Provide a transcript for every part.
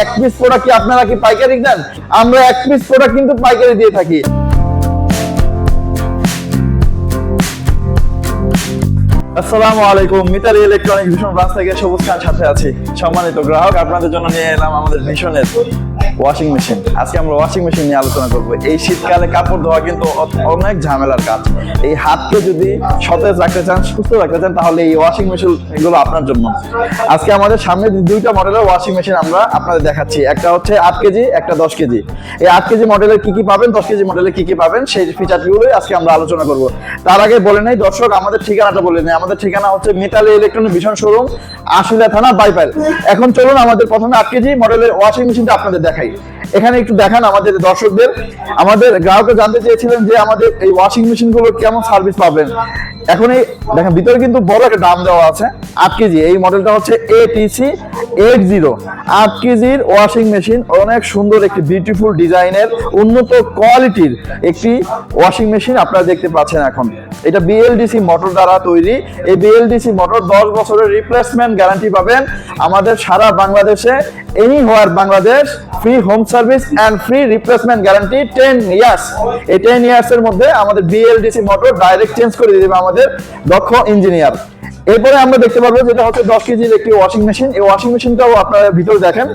এক piece product কি আপনারা কি পাইকারি দেন? আমরা এক পিস প্রোডাক্ট কিন্তু পাইকারি দিয়ে থাকি। আসসালামু আলাইকুম, মিতালি ইলেকট্রনিক ভিশন ব্রাঞ্চ থেকে সবুজ খান সাথে আছি। সম্মানিত গ্রাহক, আপনাদের জন্য নিয়ে এলাম আমাদের ভিশনের ওয়াশিং মেশিন। আজকে আমরা ওয়াশিং মেশিন নিয়ে আলোচনা করব। এই শীতকালে কাপড় ধোয়া কিন্তু অনেক ঝামেলার কাজ। এই হাতকে যদি সতেজ রাখতে চান, সুস্থ রাখতে চান, তাহলে এই ওয়াশিং মেশিন এগুলো আপনার জন্য। আজকে আমাদের সামনে দুইটা মডেলের ওয়াশিং মেশিন আমরা আপনাদের দেখাচ্ছি। একটা হচ্ছে 8 কেজি, একটা 10 কেজি। এই 8 কেজি মডেলের কি কি পাবেন, 10 কেজি মডেলের কি কি পাবেন, সেই ফিচারগুলোই আজকে আমরা আলোচনা করব। তার আগে বলে নেই দর্শক, আমাদের ঠিকানাটা বলে নেই। আমাদের ঠিকানা হচ্ছে Mitali electronic vision showroom, Ashulia থানা, বাইপাইল। এখন চলুন আমাদের প্রথমে 8 কেজি মডেলের ওয়াশিং মেশিনটা আপনাদের দেখাই। এখানে একটু দেখান আমাদের দর্শকদের। আমাদের গ্রাহকরা জানতে চেয়েছিলেন যে আমাদের এই ওয়াশিং মেশিন গুলো কেমন সার্ভিস পাবেন। এখন এই দেখেন ভিতরে কিন্তু বড় একটা দাম দেওয়া আছে। 8 কেজি এই মডেলটা হচ্ছে ATC 80। 8 কেজির ওয়াশিং মেশিন, অনেক সুন্দর একটি বিউটিফুল ডিজাইনের উন্নত কোয়ালিটির একটি ওয়াশিং মেশিন আপনারা দেখতে পাচ্ছেন। এখন এটা BLDC মোটর দ্বারা তৈরি। এই BLDC মোটর 10 বছরের রিপ্লেসমেন্ট গ্যারান্টি পাবেন আমাদের সারা বাংলাদেশে, anywhere Bangladesh. Free home service and free replacement guarantee 10 years. এই 10 ইয়ার্স এর মধ্যে আমাদের BLDC মোটর ডাইরেক্ট চেঞ্জ করে দিবে আমাদের দক্ষ ইঞ্জিনিয়ার। এরপরে আমরা দেখতে পাবো যেটা হচ্ছে 10 কেজির একটি ওয়াশিং মেশিন। এই ওয়াশিং মেশিনটাও আপনারা ভিতরে দেখেন,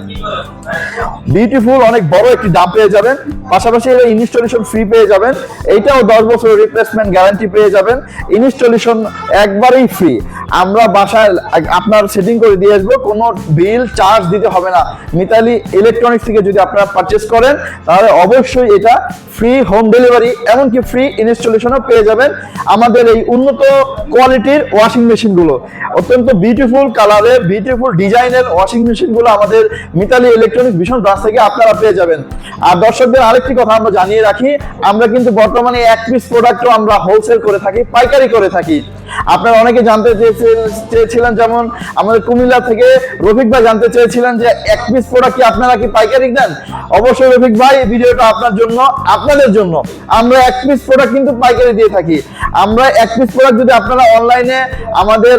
বিউটিফুল, অনেক বড় একটি দাম পেয়ে যাবেন। পাশাপাশি এর ইনস্টলেশন ফ্রি পেয়ে যাবেন। এইটাও 10 বছরের রিপ্লেসমেন্ট গ্যারান্টি পেয়ে যাবেন। ইনস্টলেশন একবারেই ফ্রি। আমরা বাসায় আপনার সেটিং করে দিয়ে আসবো, কোনো বিল চার্জ দিতে হবে না। মিতালি ইলেকট্রনিক্স থেকে যদি আপনারা পারচেজ করেন, তাহলে অবশ্যই এটা ফ্রি হোম ডেলিভারি, এমনকি ফ্রি ইনস্টলেশনও পেয়ে যাবেন। আমাদের এই উন্নত কোয়ালিটির ওয়াশিং মেশিনগুলো, অত্যন্ত বিউটিফুল কালারের, বিউটিফুল ডিজাইনের ওয়াশিং মেশিনগুলো আমাদের মিতালি ইলেকট্রনিক ভিশন ব্রাঞ্চ থেকে আপনারা পেয়ে যাবেন। আর দর্শকদের আরেকটি কথা আমরা জানিয়ে রাখি, আমরা কিন্তু বর্তমানে এক পিস প্রোডাক্টও আমরা হোলসেল করে থাকি, পাইকারি করে থাকি। আপনারা অনেকে জানতে চেয়েছিলেন, যেমন আমাদের কুমিল্লা থেকে রফিক ভাই জানতে চেয়েছিলেন যে এক পিস প্রোডাক্ট কি আপনারা কি পাইকারি দেন? অবশ্যই রফিক ভাই, এই ভিডিওটা আপনার জন্য, আপনাদের জন্য। আমরা এক পিস প্রোডাক্ট কিন্তু পাইকারি দিয়ে থাকি। আমরা এক পিস প্রোডাক্ট যদি আপনারা অনলাইনে আমাদের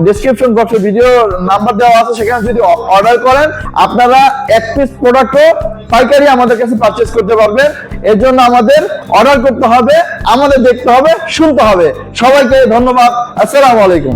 ডেসক্রিপশন বক্সে ভিডিও নাম্বার দেওয়া আছে, সেখানে যদি অর্ডার করেন, আপনারা এক পিস প্রোডাক্টও পাইকারি আমাদের কাছে পারচেজ করতে পারবেন। এর জন্য আমাদের অর্ডার করতে হবে, আমাদের দেখতে হবে, শুনতে হবে। সবাইকে ধন্যবাদ। আসসালামু আলাইকুম।